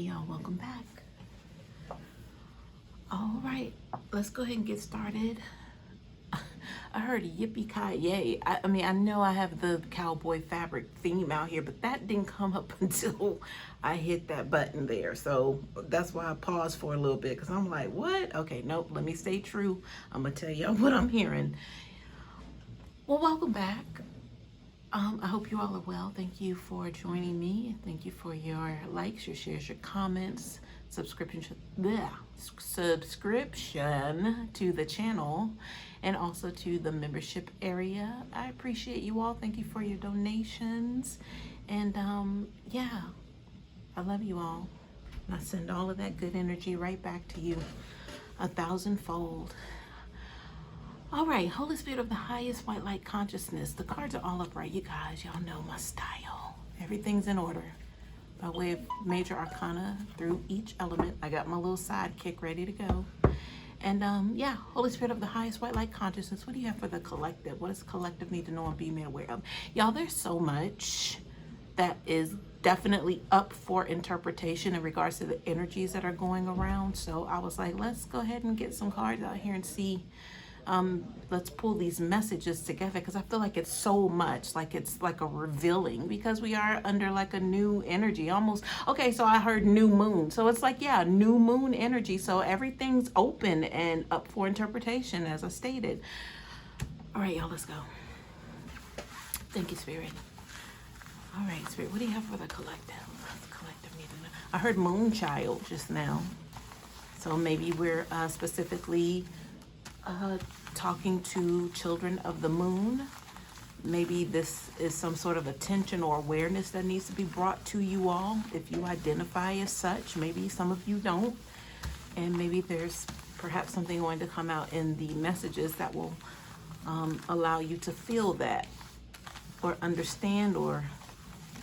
y'all, welcome back. All right, let's go ahead and get started. I heard yippee-ki-yay. I mean, I know I have the cowboy fabric theme out here, but that didn't come up until I hit that button there. So that's why I paused for a little bit, because I'm like, what? Okay, nope, let me stay true. I'm gonna tell y'all what I'm hearing. Well, welcome back. I hope you all are well. Thank you for joining me. Thank you for your likes, your shares, your comments, subscription to the channel, and also to the membership area. I appreciate you all. Thank you for your donations. And yeah, I love you all. And I send all of that good energy right back to you 1,000-fold. All right, Holy Spirit of the highest white light consciousness. The cards are all upright, you guys. Y'all know my style. Everything's in order. By way of major arcana through each element. I got my little sidekick ready to go. And yeah, Holy Spirit of the highest white light consciousness. What do you have for the collective? What does the collective need to know and be made aware of? Y'all, there's so much that is definitely up for interpretation in regards to the energies that are going around. So I was like, let's go ahead and get some cards out here and see. Let's pull these messages together, because I feel like it's so much, like it's like a revealing, because we are under like a new energy almost. Okay, so I heard new moon, so it's like, yeah, new moon energy, so everything's open and up for interpretation, as I stated. All right, y'all, let's go. Thank you, Spirit. All right, Spirit, what do you have for the collective? The collective need to know. I heard moon child just now, so maybe we're specifically talking to children of the moon. Maybe this is some sort of attention or awareness that needs to be brought to you all, if you identify as such. Maybe some of you don't, and maybe there's perhaps something going to come out in the messages that will allow you to feel that, or understand, or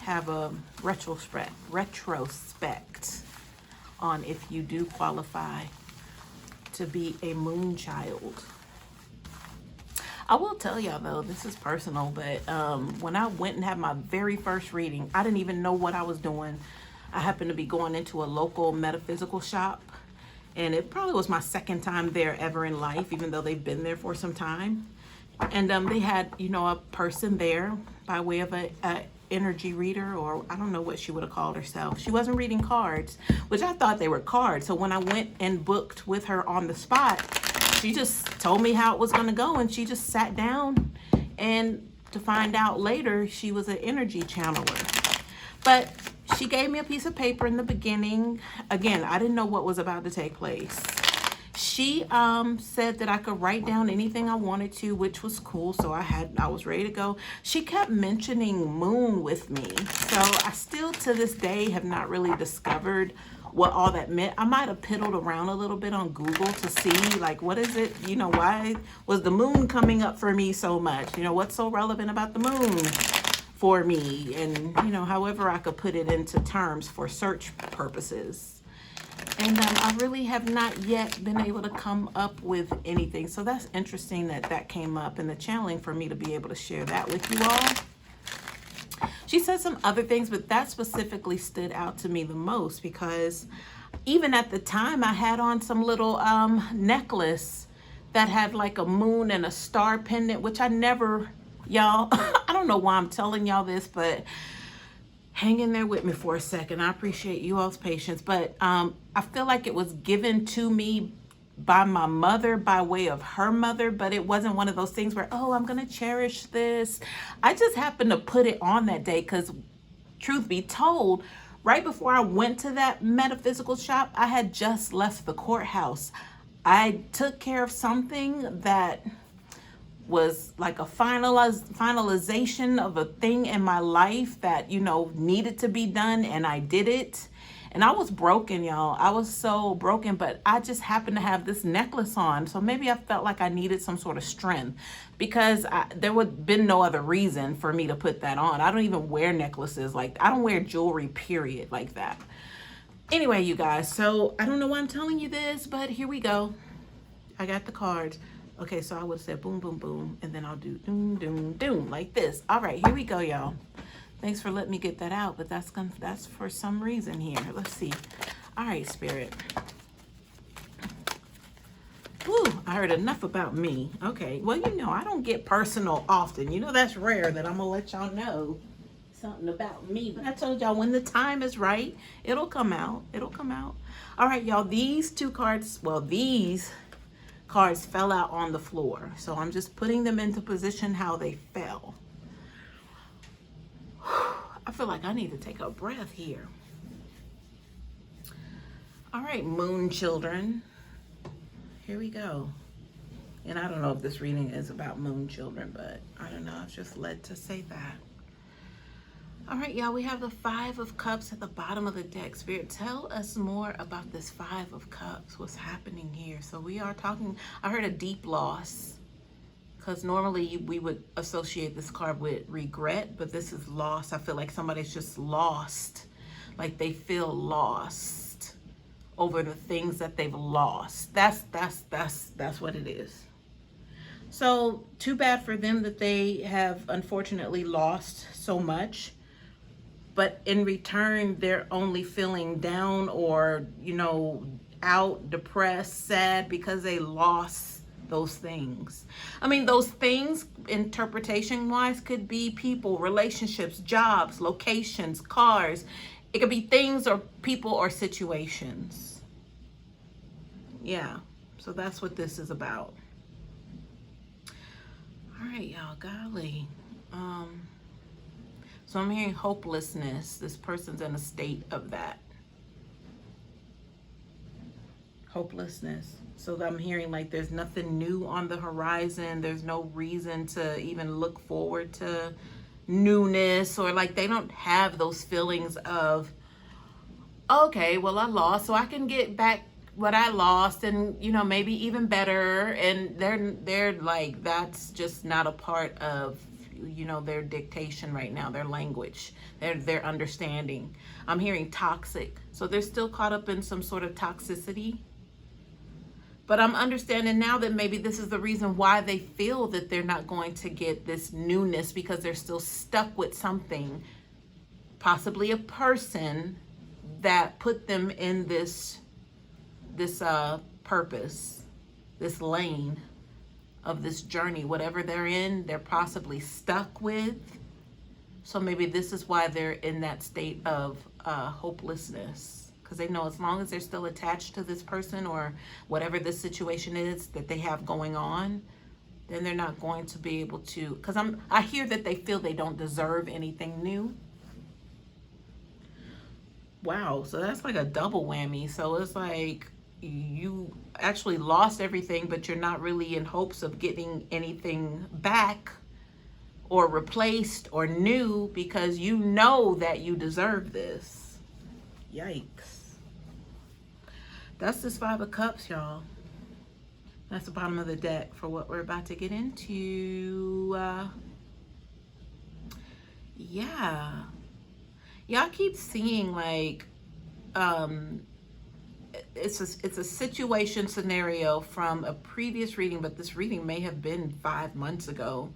have a retrospect on if you do qualify to be a moon child. I will tell y'all though, this is personal, but when I went and had my very first reading, I didn't even know what I was doing. I happened to be going into a local metaphysical shop, and it probably was my second time there ever in life, even though they've been there for some time. And they had, you know, a person there by way of a energy reader, or I don't know what she would have called herself. She wasn't reading cards, which I thought they were cards. So when I went and booked with her on the spot, she just told me how it was going to go, and she just sat down, and to find out later she was an energy channeler. But she gave me a piece of paper in the beginning. Again, I didn't know what was about to take place. She said that I could write down anything I wanted to, which was cool. So I was ready to go. She kept mentioning moon with me. So I still to this day have not really discovered what all that meant. I might have piddled around a little bit on Google to see, like, what is it? You know, why was the moon coming up for me so much? You know, what's so relevant about the moon for me? And, you know, however I could put it into terms for search purposes. And I really have not yet been able to come up with anything. So that's interesting that that came up in the channeling for me to be able to share that with you all. She said some other things, but that specifically stood out to me the most, because even at the time I had on some little necklace that had like a moon and a star pendant, which I never, y'all, I don't know why I'm telling y'all this, but hang in there with me for a second. I appreciate you all's patience, but I feel like it was given to me by my mother, by way of her mother, but it wasn't one of those things where, oh, I'm gonna cherish this. I just happened to put it on that day, because truth be told, right before I went to that metaphysical shop, I had just left the courthouse. I took care of something that was like a finalization of a thing in my life that, you know, needed to be done, and I did it. And I was broken, y'all. I was so broken, but I just happened to have this necklace on. So maybe I felt like I needed some sort of strength, because there would have been no other reason for me to put that on. I don't even wear necklaces like, I don't wear jewelry, period, like that. Anyway, you guys, so I don't know why I'm telling you this, but here we go. I got the cards. Okay, so I would have said boom, boom, boom, and then I'll do doom, doom, doom, like this. All right, here we go, y'all. Thanks for letting me get that out, but that's for some reason here. Let's see. All right, Spirit. Woo, I heard enough about me. Okay, well, I don't get personal often. That's rare that I'm going to let y'all know something about me. But I told y'all when the time is right, it'll come out. It'll come out. All right, y'all, these two cards, well, these cards fell out on the floor. So I'm just putting them into position how they fell. I feel like I need to take a breath here. All right, moon children. Here we go. And I don't know if this reading is about moon children, but I don't know. I was just led to say that. All right, y'all, we have the Five of Cups at the bottom of the deck. Spirit, tell us more about this Five of Cups. What's happening here? So we are talking, I heard a deep loss, because normally we would associate this card with regret, but this is loss. I feel like somebody's just lost, like they feel lost over the things that they've lost. That's what it is. So too bad for them that they have unfortunately lost so much, but in return they're only feeling down or out, depressed, sad because they lost those things. I mean, those things interpretation wise could be people, relationships, jobs, locations, cars. It could be things or people or situations. Yeah, so that's what this is about. All right, y'all, golly. So I'm hearing hopelessness. This person's in a state of that. Hopelessness. So I'm hearing like there's nothing new on the horizon. There's no reason to even look forward to newness, or like they don't have those feelings of, okay, well, I lost, so I can get back what I lost and maybe even better. And they're like, that's just not a part of their dictation right now, their language, their understanding. I'm hearing toxic, so they're still caught up in some sort of toxicity. But I'm understanding now that maybe this is the reason why they feel that they're not going to get this newness, because they're still stuck with something, possibly a person that put them in this purpose, this lane of this journey. Whatever they're in, they're possibly stuck with. So maybe this is why they're in that state of hopelessness. Because they know as long as they're still attached to this person or whatever this situation is that they have going on, then they're not going to be able to, because I hear that they feel they don't deserve anything new. Wow, so that's like a double whammy. So it's like you actually lost everything, but you're not really in hopes of getting anything back or replaced or new, because you know that you deserve this. Yikes. That's this Five of Cups, y'all. That's the bottom of the deck for what we're about to get into. Yeah. Y'all keep seeing like, it's a situation scenario from a previous reading, but this reading may have been 5 months ago.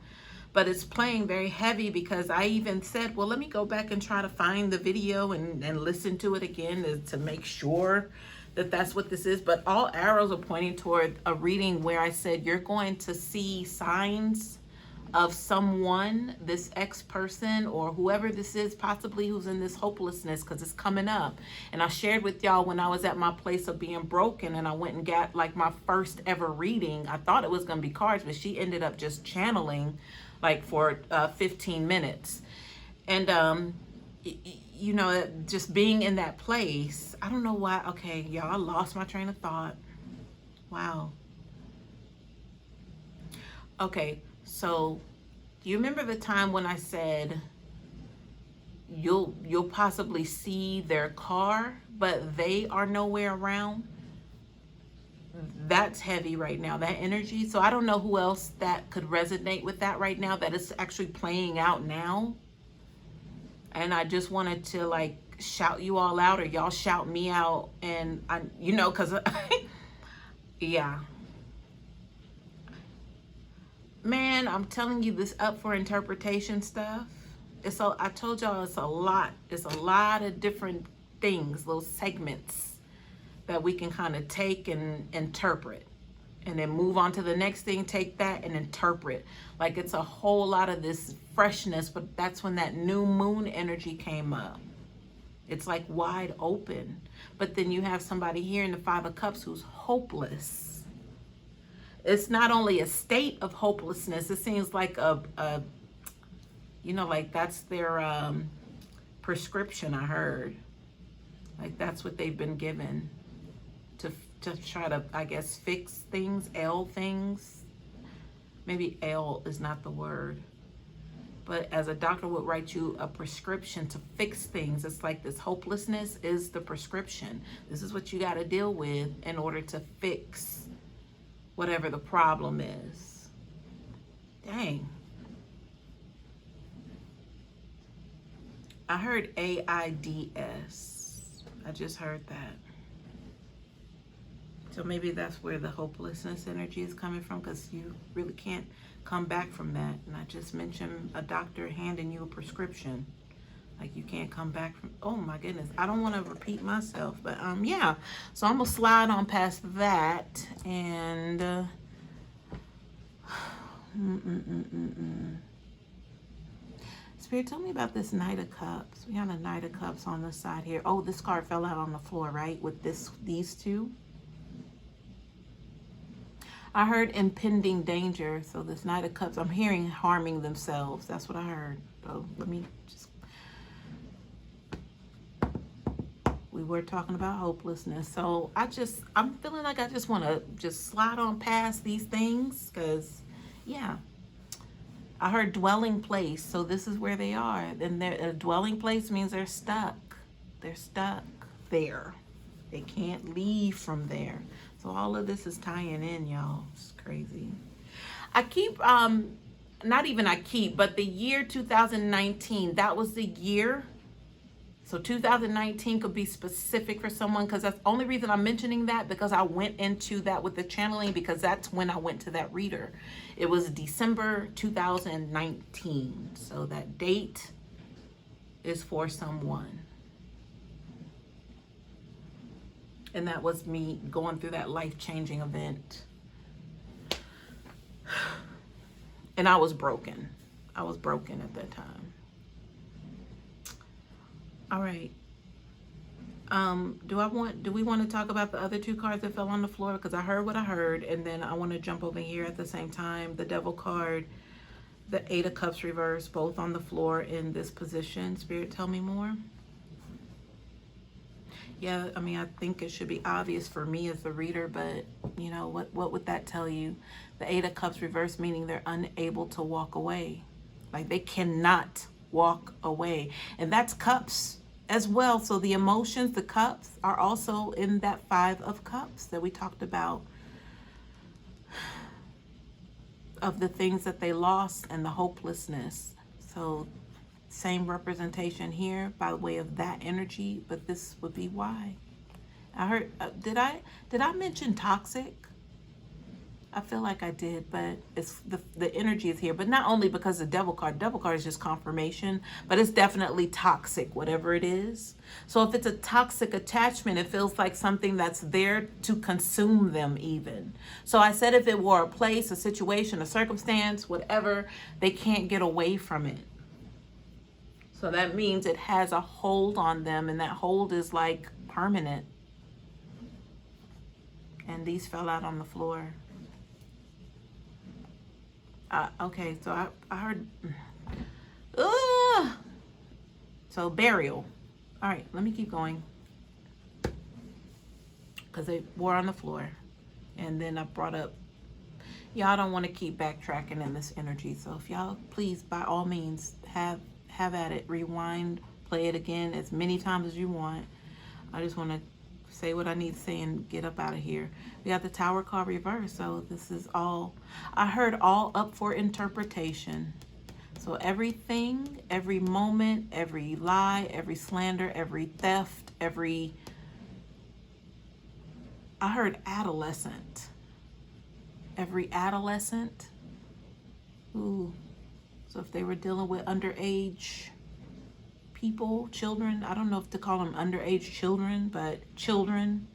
But it's playing very heavy because I even said, well, let me go back and try to find the video and listen to it again to make sure that that's what this is. But all arrows are pointing toward a reading where I said you're going to see signs of someone, this ex-person or whoever this is, possibly who's in this hopelessness, because it's coming up. And I shared with y'all when I was at my place of being broken and I went and got like my first ever reading. I thought it was going to be cards, but she ended up just channeling like for 15 minutes. And just being in that place, I don't know why. Okay, y'all, I lost my train of thought. Wow. Okay, so do you remember the time when I said you'll possibly see their car, but they are nowhere around? That's heavy right now, that energy. So I don't know who else that could resonate with that right now, that is actually playing out now. And I just wanted to like shout you all out, or y'all shout me out. And I, cause yeah, man, I'm telling you, this up for interpretation stuff, I told y'all it's a lot. It's a lot of different things, those segments that we can kind of take and interpret. And then move on to the next thing, take that and interpret. Like it's a whole lot of this freshness, but that's when that new moon energy came up. It's like wide open. But then you have somebody here in the Five of Cups who's hopeless. It's not only a state of hopelessness, it seems like a you know, like that's their prescription, I heard. Like that's what they've been given to try to, I guess, fix things, ail things. Maybe ail is not the word. But as a doctor would write you a prescription to fix things, it's like this hopelessness is the prescription. This is what you got to deal with in order to fix whatever the problem is. Dang. I heard AIDS. I just heard that. So maybe that's where the hopelessness energy is coming from, because you really can't come back from that. And I just mentioned a doctor handing you a prescription. Like you can't come back from, oh my goodness. I don't want to repeat myself, but yeah. So I'm going to slide on past that. And Spirit, tell me about this Knight of Cups. We got a Knight of Cups on the side here. Oh, this card fell out on the floor, right? With these two. I heard impending danger. So this Knight of Cups, I'm hearing harming themselves. That's what I heard. So let me just... We were talking about hopelessness. So I'm feeling like I just want to just slide on past these things. Because, yeah. I heard dwelling place. So this is where they are. And a dwelling place means they're stuck. They're stuck there. They can't leave from there. So all of this is tying in, y'all. It's crazy. I keep, not even I keep, but the year 2019, that was the year. So 2019 could be specific for someone, because that's the only reason I'm mentioning that, because I went into that with the channeling, because that's when I went to that reader. It was December 2019. So that date is for someone. And that was me going through that life-changing event. And I was broken. I was broken at that time. All right. Do we want to talk about the other two cards that fell on the floor? Because I heard what I heard, and then I want to jump over here at the same time. The Devil card, the Eight of Cups reverse, both on the floor in this position. Spirit, tell me more. Yeah, I mean, I think it should be obvious for me as the reader, but, you know, what would that tell you? The Eight of Cups reverse, meaning they're unable to walk away. Like, they cannot walk away. And that's cups as well. So the emotions, the cups, are also in that Five of Cups that we talked about, of the things that they lost and the hopelessness. So same representation here by way of that energy, but this would be why. I heard, did I mention toxic? I feel like I did, but it's the energy is here. But not only because the Devil card is just confirmation, but it's definitely toxic, whatever it is. So if it's a toxic attachment, it feels like something that's there to consume them even. So I said if it were a place, a situation, a circumstance, whatever, they can't get away from it. So that means it has a hold on them, and that hold is like permanent. And these fell out on the floor. Okay, so I heard, so burial. All right, let me keep going. Because they were on the floor. And then I brought up, y'all don't want to keep backtracking in this energy. So if y'all, please, by all means, have at it. Rewind, play it again as many times as you want. I just want to say what I need to say and get up out of here. We got the Tower card reversed. So this is all, I heard all up for interpretation. So everything, every moment, every lie, every slander, every theft, I heard adolescent. Every adolescent. Ooh. So if they were dealing with underage people, children, I don't know if to call them underage children, but children,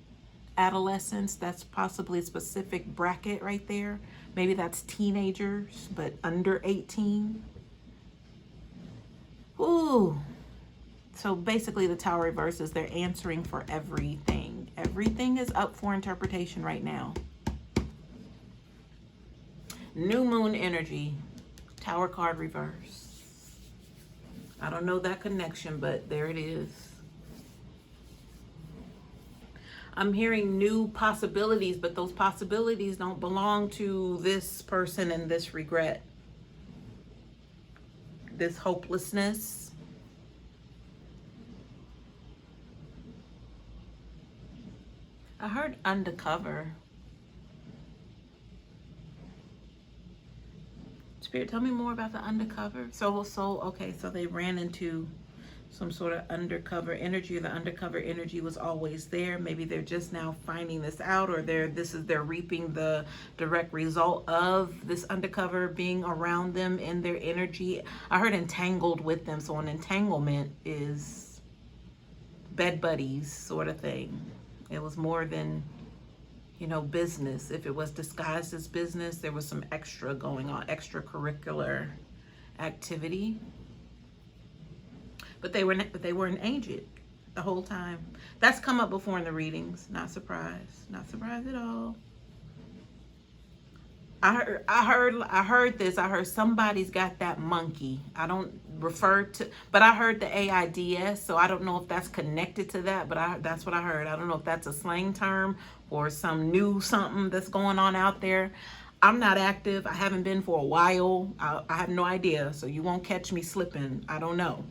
adolescents, that's possibly a specific bracket right there. Maybe that's teenagers, but under 18. Ooh. So basically the Tower reverse is they're answering for everything. Everything is up for interpretation right now. New moon energy, Tower card reverse. I don't know that connection, but there it is. I'm hearing new possibilities, but those possibilities don't belong to this person and this regret, this hopelessness. I heard undercover. Spirit, tell me more about the undercover. So okay, so they ran into some sort of undercover energy. The undercover energy was always there. Maybe they're just now finding this out, or they're reaping the direct result of this undercover being around them in their energy. I heard entangled with them. So an entanglement is bed buddies sort of thing. It was more than, you know, business. If it was disguised as business, there was some extra going on, extracurricular activity. But they weren't aged the whole time. That's come up before in the readings. Not surprised. Not surprised at all. I heard this. I heard somebody's got that monkey. I don't refer to, but I heard the AIDS, so I don't know if that's connected to that, but that's what I heard. I don't know if that's a slang term or some new something that's going on out there. I'm not active. I haven't been for a while. I have no idea, so you won't catch me slipping. I don't know.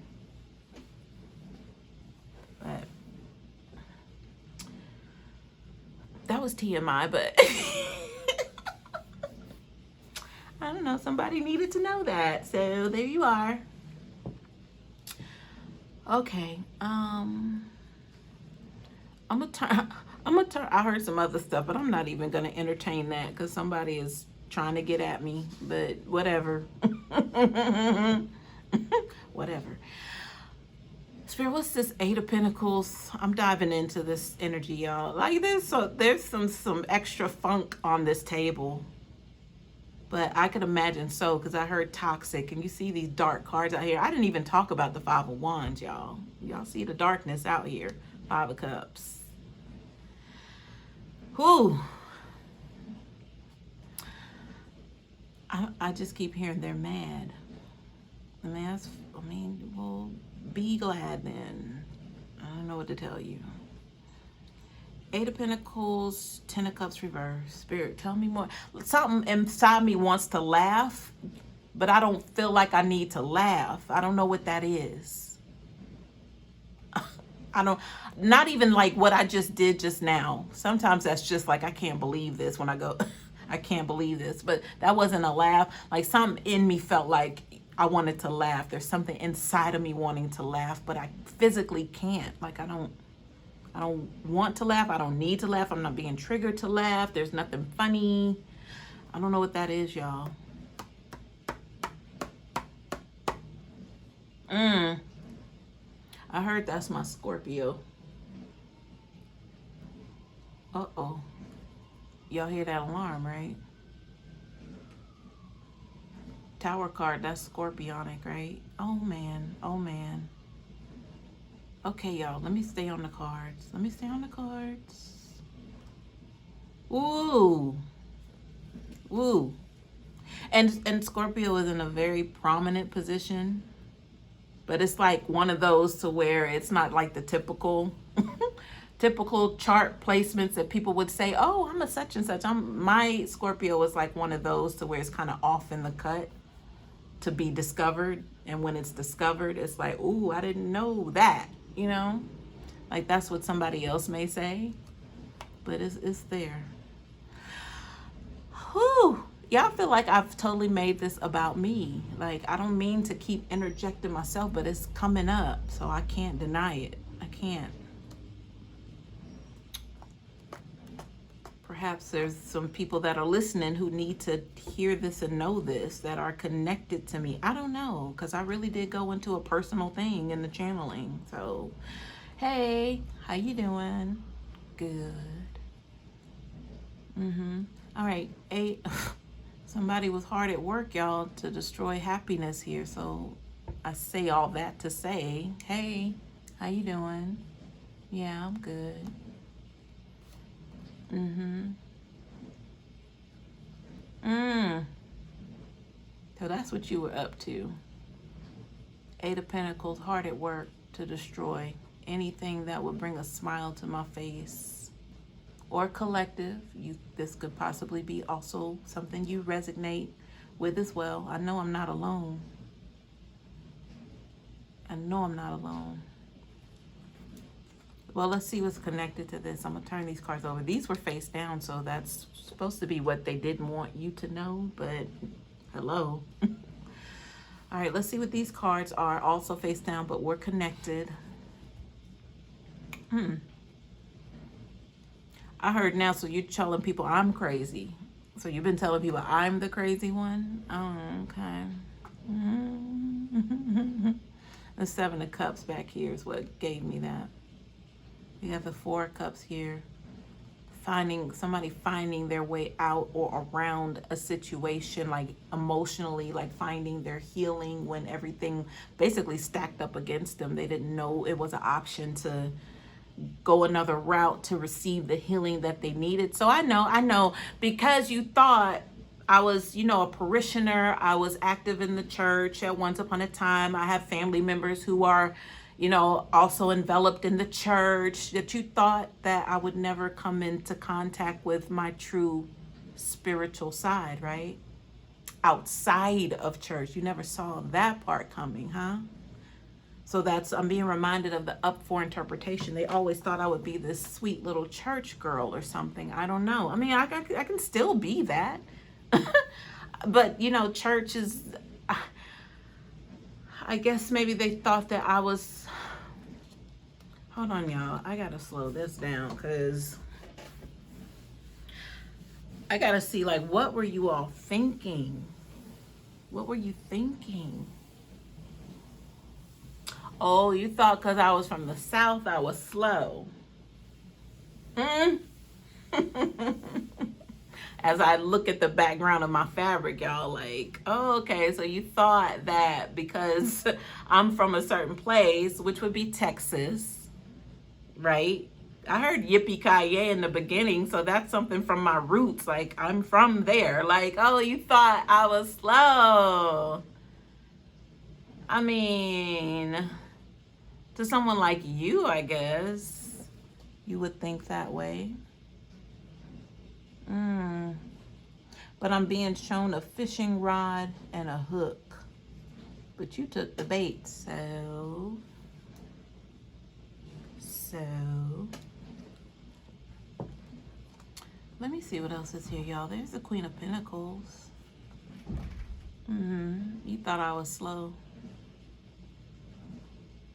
But that was TMI, but I don't know, somebody needed to know that. So there you are. Okay. I'm gonna turn, I heard some other stuff, but I'm not even gonna entertain that because somebody is trying to get at me, but whatever. Whatever. Spirit, what's this Eight of Pentacles? I'm diving into this energy, y'all. Like there's some extra funk on this table. But I could imagine so, because I heard toxic, and you see these dark cards out here. I didn't even talk about the Five of Wands, y'all. Y'all see the darkness out here. Five of Cups. Whew. I just keep hearing they're mad. I mean, well, be glad then. I don't know what to tell you. Eight of Pentacles, Ten of Cups reverse. Spirit, tell me more. Something inside me wants to laugh, but I don't feel like I need to laugh. I don't know what that is. Not even like what I just did just now. Sometimes that's just like, I can't believe this when I go, I can't believe this. But that wasn't a laugh. Like something in me felt like I wanted to laugh. There's something inside of me wanting to laugh, but I physically can't. Like I don't want to laugh. I don't need to laugh. I'm not being triggered to laugh. There's nothing funny. I don't know what that is, y'all. I heard that's my Scorpio. Uh-oh. Y'all hear that alarm, right? Tower card, that's scorpionic, right? Oh, man. Oh, man. Okay, y'all, let me stay on the cards. Let me stay on the cards. Ooh. Ooh. And Scorpio is in a very prominent position. But it's like one of those to where it's not like the typical typical chart placements that people would say, oh, I'm a such and such. My Scorpio is like one of those to where it's kind of off in the cut to be discovered. And when it's discovered, it's like, ooh, I didn't know that. You know, like that's what somebody else may say, but it's there. Whew. Y'all feel like I've totally made this about me. Like, I don't mean to keep interjecting myself, but it's coming up, so I can't deny it. I can't. perhaps there's some people that are listening who need to hear this and know this, that are connected to me. I don't know, because I really did go into a personal thing in the channeling. So, hey, how you doing? Good. All right, somebody was hard at work, y'all, to destroy happiness here. So I say all that to say, hey, how you doing? Yeah, I'm good. So that's what you were up to. Eight of Pentacles, hard at work to destroy anything that would bring a smile to my face. Or collective. This could possibly be also something you resonate with as well. I know I'm not alone. I know I'm not alone. Well, let's see what's connected to this. I'm going to turn these cards over. These were face down, so that's supposed to be what they didn't want you to know, but hello. All right, let's see what these cards are. Also face down, but we're connected. I heard now, so you're telling people I'm crazy. So you've been telling people I'm the crazy one? Oh, okay. The Seven of Cups back here is what gave me that. We have the Four of Cups here. Somebody finding their way out or around a situation, like emotionally, like finding their healing when everything basically stacked up against them. They didn't know it was an option to go another route to receive the healing that they needed. So I know, because you thought I was, a parishioner. I was active in the church at once upon a time. I have family members who are, also enveloped in the church, that you thought that I would never come into contact with my true spiritual side, right? Outside of church. You never saw that part coming, huh? So I'm being reminded of the up for interpretation. They always thought I would be this sweet little church girl or something. I don't know. I mean, I can still be that. But, church is, I guess maybe they thought that I was, hold on, y'all. I got to slow this down because I got to see, like, what were you all thinking? What were you thinking? Oh, you thought because I was from the South, I was slow. As I look at the background of my fabric, y'all, like, oh, okay, so you thought that because I'm from a certain place, which would be Texas, right? I heard yippee-ki-yay in the beginning, so that's something from my roots. Like, I'm from there. Like, oh, you thought I was slow. I mean, to someone like you, I guess, you would think that way. But I'm being shown a fishing rod and a hook. But you took the bait, so. Let me see what else is here, y'all. There's the Queen of Pentacles. You thought I was slow.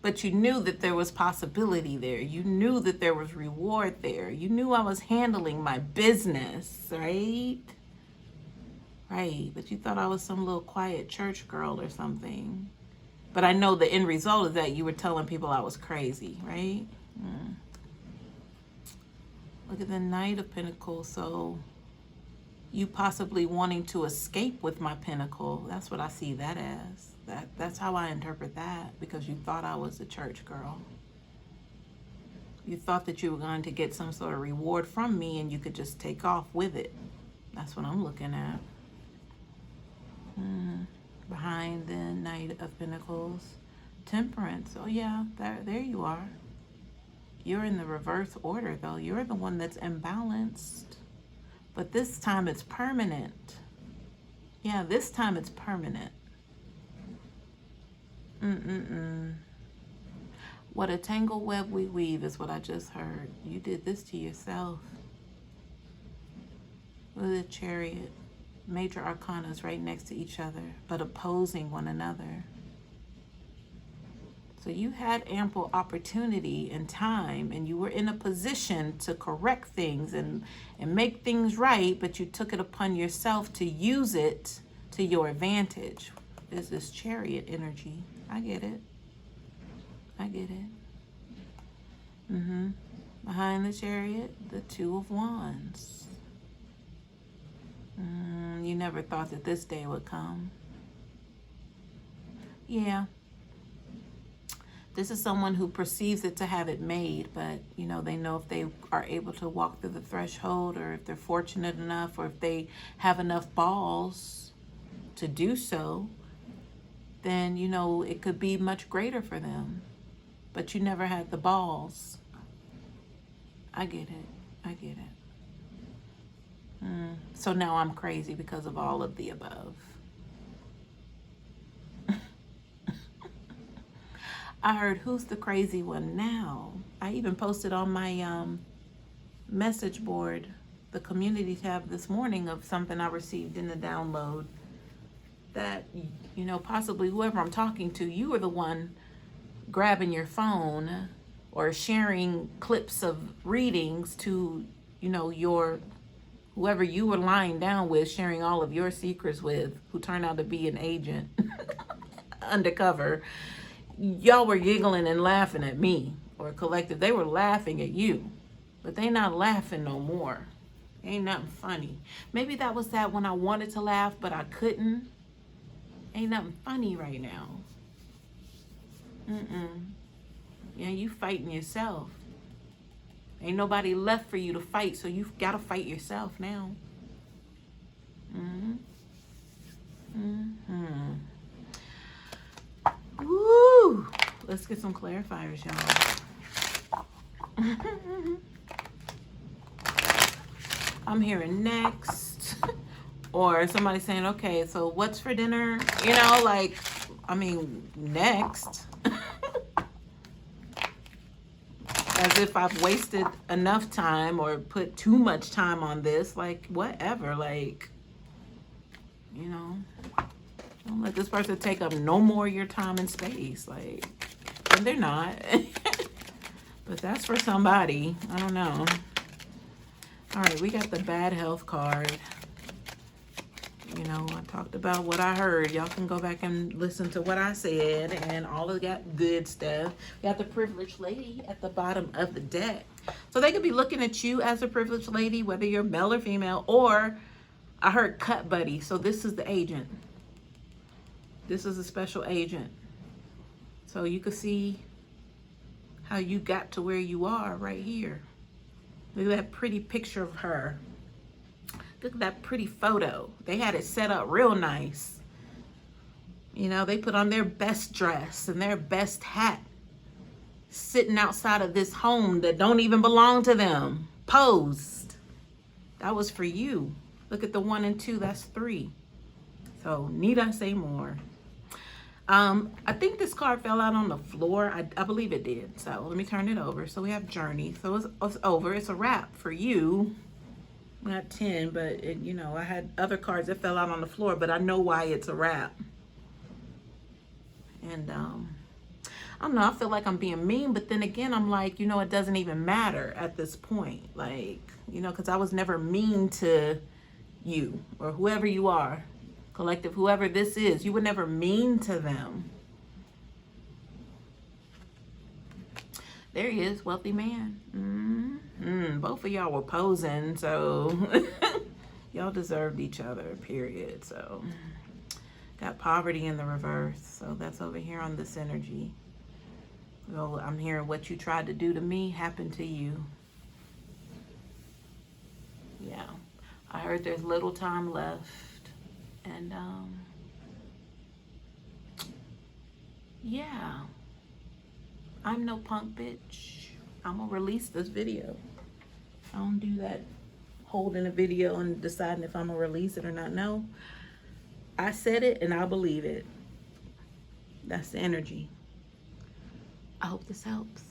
But you knew that there was possibility there. You knew that there was reward there. You knew I was handling my business, right? Right, but you thought I was some little quiet church girl or something. But I know the end result is that you were telling people I was crazy, right? Look at the Knight of Pentacles. So you possibly wanting to escape with my pentacle. That's what I see that as. That's how I interpret that, because you thought I was a church girl. You thought that you were going to get some sort of reward from me and you could just take off with it. That's what I'm looking at. Behind the Knight of Pentacles, Temperance. Oh yeah, there you are. You're in the reverse order though. You're the one that's imbalanced. But this time it's permanent. Yeah, this time it's permanent. What a tangled web we weave is what I just heard. You did this to yourself. With a Chariot. Major arcanas right next to each other, but opposing one another. So you had ample opportunity and time, and you were in a position to correct things and make things right, but you took it upon yourself to use it to your advantage. There's this Chariot energy. I get it. I get it. Behind the Chariot, the Two of Wands. You never thought that this day would come. Yeah. This is someone who perceives it to have it made, but, you know, they know if they are able to walk through the threshold, or if they're fortunate enough, or if they have enough balls to do so, then, you know, it could be much greater for them. But you never had the balls. I get it. I get it. So now I'm crazy because of all of the above. I heard, who's the crazy one now? I even posted on my message board, the community tab this morning, of something I received in the download that, you know, possibly whoever I'm talking to, you are the one grabbing your phone or sharing clips of readings to, you know, your whoever you were lying down with, sharing all of your secrets with, who turned out to be an agent undercover. Y'all were giggling and laughing at me, or collective. They were laughing at you, but they not laughing no more. Ain't nothing funny. Maybe that was that when I wanted to laugh, but I couldn't. Ain't nothing funny right now. Yeah, you fighting yourself. Ain't nobody left for you to fight, so you've got to fight yourself now. Woo! Let's get some clarifiers, y'all. I'm hearing next. Or somebody saying, okay, so what's for dinner? You know, like, I mean, next. As if I've wasted enough time or put too much time on this. Like, whatever. Like, you know, don't let this person take up no more of your time and space. Like, and they're not. But that's for somebody. I don't know. All right, we got the bad health card. You know, I talked about what I heard. Y'all can go back and listen to what I said and all of that good stuff. We got the privileged lady at the bottom of the deck. So they could be looking at you as a privileged lady, whether you're male or female, or I heard cut buddy. So this is the agent. This is a special agent. So you can see how you got to where you are right here. Look at that pretty picture of her. Look at that pretty photo. They had it set up real nice. You know, they put on their best dress and their best hat, sitting outside of this home that don't even belong to them. Posed. That was for you. Look at the 1 and 2, that's 3. So need I say more? I think this card fell out on the floor. I believe it did. So let me turn it over. So we have Journey. So it's over. It's a wrap for you. Not 10, but it, you know, I had other cards that fell out on the floor, but I know why it's a wrap. And I don't know, I feel like I'm being mean, but then again, I'm like, you know, it doesn't even matter at this point. Like, you know, because I was never mean to you or whoever you are, collective, whoever this is, you were never mean to them. There he is, wealthy man. Both of y'all were posing, so y'all deserved each other, period. So got poverty in the reverse, so that's over here on this energy. So I'm hearing what you tried to do to me happened to you. Yeah, I heard there's little time left, and yeah. I'm no punk bitch. I'm gonna release this video. I don't do that holding a video and deciding if I'm gonna release it or not. No, I said it and I believe it. That's the energy. I hope this helps.